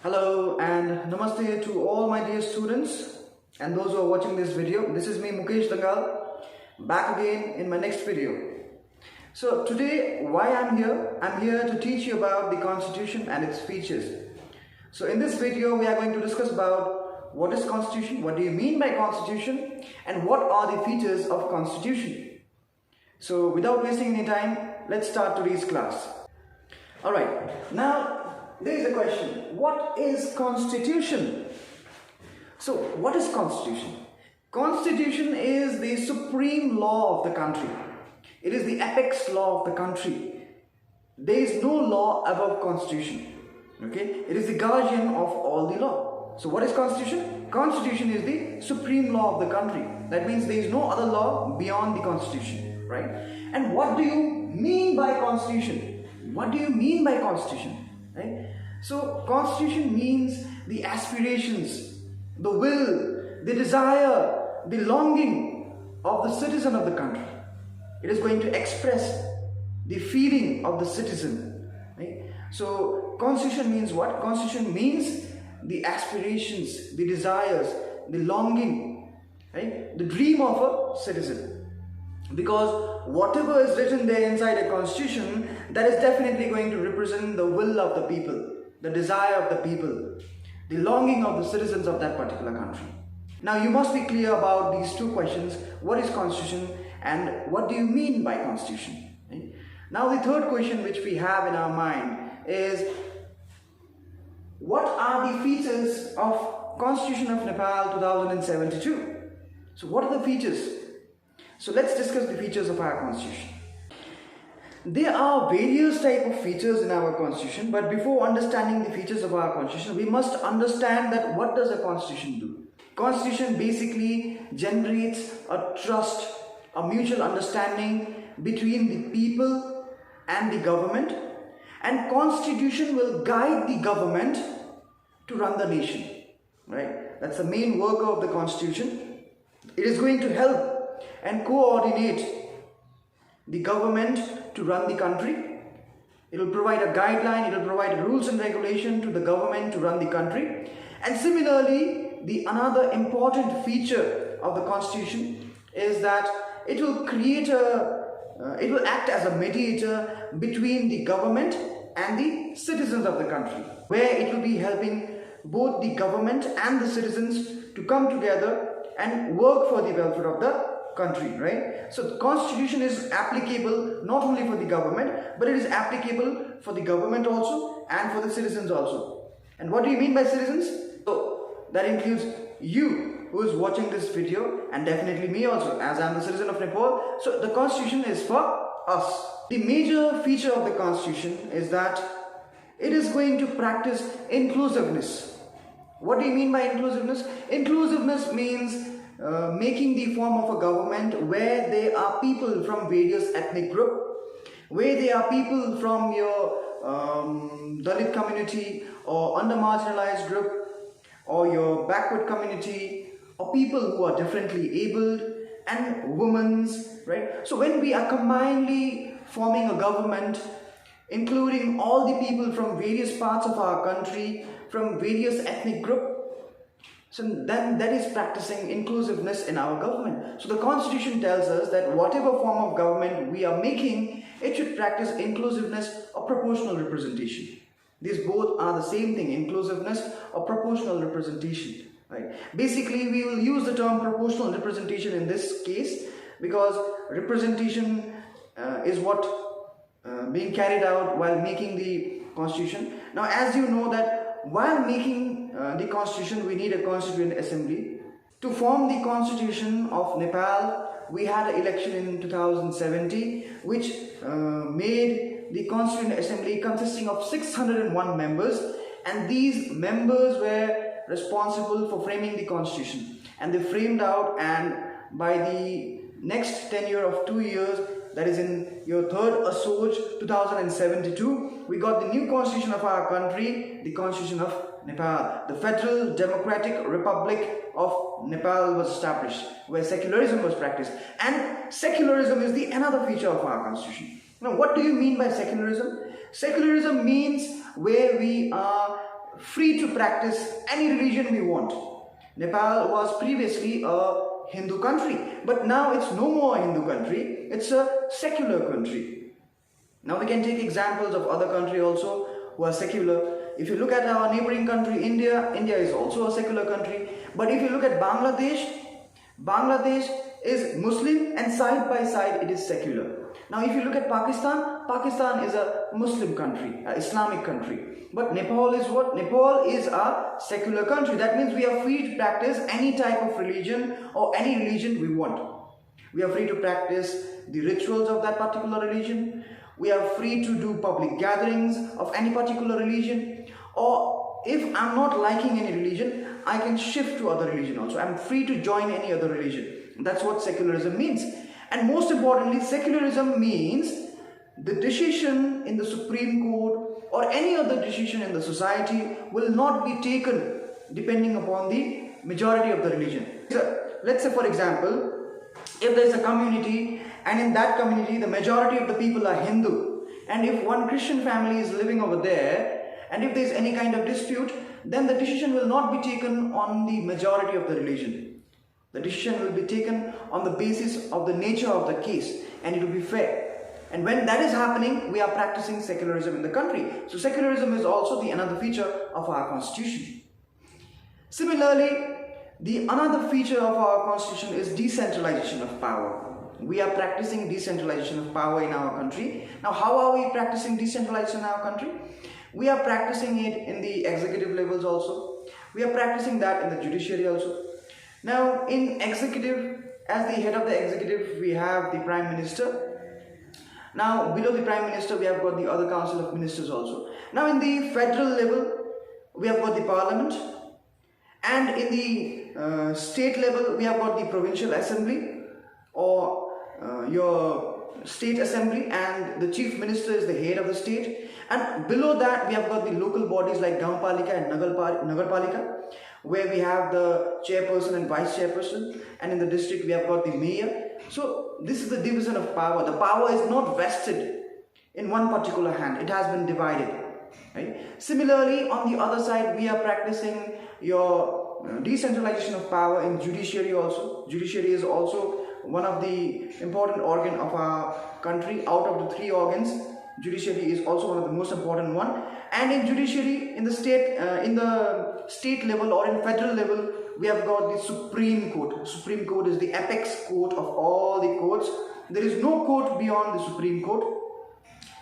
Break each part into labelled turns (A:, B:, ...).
A: Hello and namaste to all my dear students and those who are watching this video. This is me Mukesh Dangal, back again in my next video. So today why I'm here to teach you about the Constitution and its features. So in this video we are going to discuss about what is Constitution, what do you mean by Constitution, and what are the features of Constitution. So without wasting any time, let's start today's class. Alright, now there is a question. What is Constitution? So what is Constitution? Constitution is the supreme law of the country. It is the apex law of the country. There is no law above Constitution. Okay? It is the guardian of all the law. So what is Constitution? Constitution is the supreme law of the country. That means there is no other law beyond the Constitution. Right? And what do you mean by Constitution? What do you mean by Constitution? Right? So Constitution means the aspirations, the will, the desire, the longing of the citizen of the country. It is going to express the feeling of the citizen. Right? So Constitution means what? Constitution means the aspirations, the desires, the longing, right? The dream of a citizen. Because whatever is written there inside a constitution, that is definitely going to represent the will of the people, the desire of the people, the longing of the citizens of that particular country. Now you must be clear about these two questions. What is constitution and what do you mean by constitution? Right? Now the third question which we have in our mind is, what are the features of Constitution of Nepal 2072? So what are the features? So let's discuss the features of our constitution. There are various types of features in our constitution, but before understanding the features of our constitution, we must understand that what does a constitution do? Constitution basically generates a trust, a mutual understanding between the people and the government, and constitution will guide the government to run the nation. Right? That's the main work of the constitution. It is going to help and coordinate the government to run the country. It will provide a guideline, it will provide rules and regulation to the government to run the country. And similarly, the another important feature of the constitution is that it will it will act as a mediator between the government and the citizens of the country, where it will be helping both the government and the citizens to come together and work for the welfare of the country, right? So the constitution is applicable not only for the government, but it is applicable for the government also and for the citizens also. And what do you mean by citizens? So that includes you who is watching this video, and definitely me also, as I am the citizen of Nepal. So the constitution is for us. The major feature of the constitution is that it is going to practice inclusiveness. What do you mean by inclusiveness? Inclusiveness means making the form of a government where there are people from various ethnic groups, where there are people from your Dalit community or under-marginalized group or your backward community, or people who are differently abled and women's, right? So when we are combinedly forming a government, including all the people from various parts of our country, from various ethnic groups, so then that is practicing inclusiveness in our government. So the constitution tells us that whatever form of government we are making, it should practice inclusiveness or proportional representation. These both are the same thing, inclusiveness or proportional representation. Right? Basically, we will use the term proportional representation in this case because representation is what being carried out while making the constitution. Now, as you know that while making the constitution, we need a constituent assembly. To form the constitution of Nepal, we had an election in 2017, which made the constituent assembly consisting of 601 members, and these members were responsible for framing the constitution. And they framed out, and by the next tenure of 2 years, that is in your third Asoj 2072, we got the new constitution of our country, the constitution of Nepal. The Federal Democratic Republic of Nepal was established, where secularism was practiced. And secularism is the another feature of our constitution. Now, what do you mean by secularism? Secularism means where we are free to practice any religion we want. Nepal was previously a Hindu country, but now it's no more a Hindu country, it's a secular country. Now we can take examples of other countries also who are secular. If you look at our neighboring country, India is also a secular country. But if you look at Bangladesh is Muslim and side by side it is secular. Now if you look at Pakistan is a Muslim country, an Islamic country. But Nepal is what? Nepal is a secular country. That means we are free to practice any type of religion or any religion we want. We are free to practice the rituals of that particular religion. We are free to do public gatherings of any particular religion. Or if I'm not liking any religion, I can shift to other religion also. I'm free to join any other religion. That's what secularism means. And most importantly, secularism means the decision in the Supreme Court or any other decision in the society will not be taken depending upon the majority of the religion. So, let's say for example, if there is a community and in that community the majority of the people are Hindu, and if one Christian family is living over there, and if there is any kind of dispute, then the decision will not be taken on the majority of the religion. The decision will be taken on the basis of the nature of the case, and it will be fair. And when that is happening, we are practicing secularism in the country. So secularism is also another feature of our constitution. Similarly, another feature of our constitution is decentralization of power. We are practicing decentralization of power in our country. Now, how are we practicing decentralization in our country? We are practicing it in the executive levels also. We are practicing that in the judiciary also. Now, in executive, as the head of the executive, we have the Prime Minister. Now, below the Prime Minister, we have got the other Council of Ministers also. Now, in the federal level, we have got the Parliament. And in the state level, we have got the Provincial Assembly or your State Assembly, and the Chief Minister is the head of the state. And below that, we have got the local bodies like Gampalika and Nagarpalika, where we have the chairperson and vice chairperson, and in the district we have got the mayor. So this is the division of power. The power is not vested in one particular hand, it has been divided, right? Similarly, on the other side, we are practicing your decentralization of power in judiciary also. Judiciary is also one of the important organ of our country. Out of the three organs, judiciary is also one of the most important one. And in judiciary, in the state level or in federal level, we have got the Supreme Court. Supreme Court is the apex court of all the courts. There is no court beyond the Supreme Court.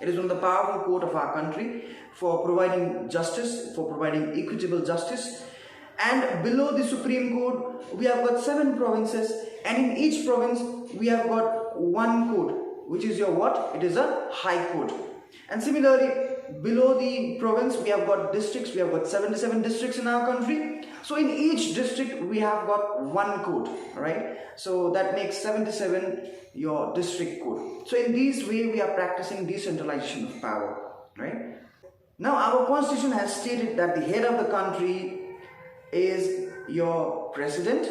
A: It is one of the powerful court of our country for providing justice, for providing equitable justice. And below the Supreme Court, we have got 7 provinces, and in each province we have got one court, which is your what? It is a high court. And similarly, below the province, we have got districts. We have got 77 districts in our country. So in each district, we have got one court, right? So that makes 77 your district court. So in this way, we are practicing decentralization of power, right? Now, our constitution has stated that the head of the country is your president,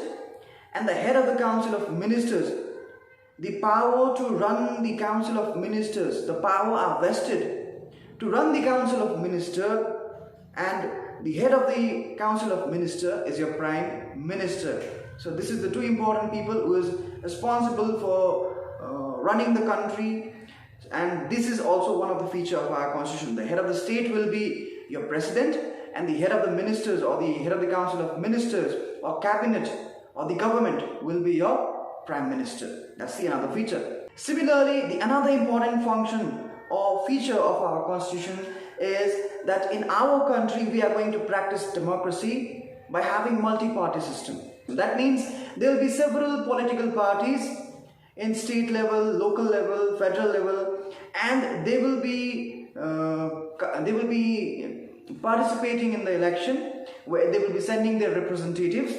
A: and the head of the council of ministers, the power to run the council of ministers, the power are vested to run the council of minister, and the head of the council of minister is your prime minister. So this is the two important people who is responsible for running the country, and this is also one of the features of our constitution. The head of the state will be your president, and the head of the ministers or the head of the council of ministers or cabinet or the government will be your prime minister. That's the another feature. Similarly, the another important function or feature of our constitution is that in our country we are going to practice democracy by having multi-party system. That means there will be several political parties in state level, local level, federal level, and they will be participating in the election, where they will be sending their representatives,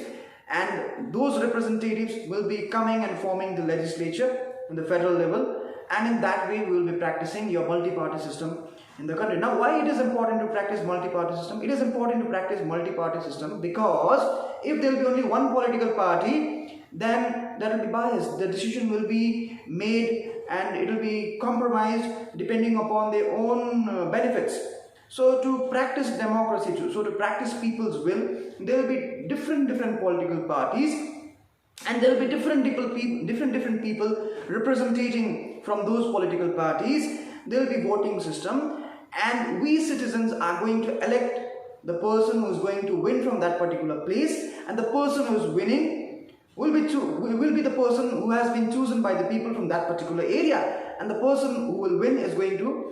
A: and those representatives will be coming and forming the legislature in the federal level, and in that way we will be practicing your multi-party system in the country. Now, why it is important to practice multi-party system? It is important to practice multi-party system because if there will be only one political party, then there will be bias. The decision will be made and it will be compromised depending upon their own benefits. So to practice democracy, to practice people's will, there will be different political parties, and there will be different people representing from those political parties. There will be voting system, and we citizens are going to elect the person who is going to win from that particular place, and the person who is winning will be the person who has been chosen by the people from that particular area, and the person who will win is going to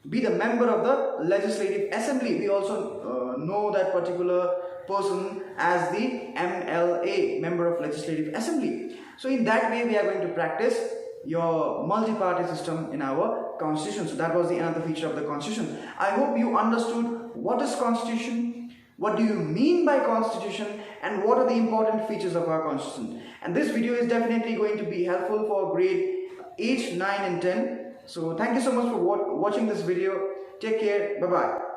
A: be the member of the legislative assembly. We also know that particular person as the MLA, member of legislative assembly. So in that way we are going to practice your multi-party system in our constitution. So that was the another feature of the constitution. I hope you understood what is constitution, what do you mean by constitution, and what are the important features of our constitution. And this video is definitely going to be helpful for grade 8, 9 and 10. So thank you so much for watching this video. Take care. Bye bye.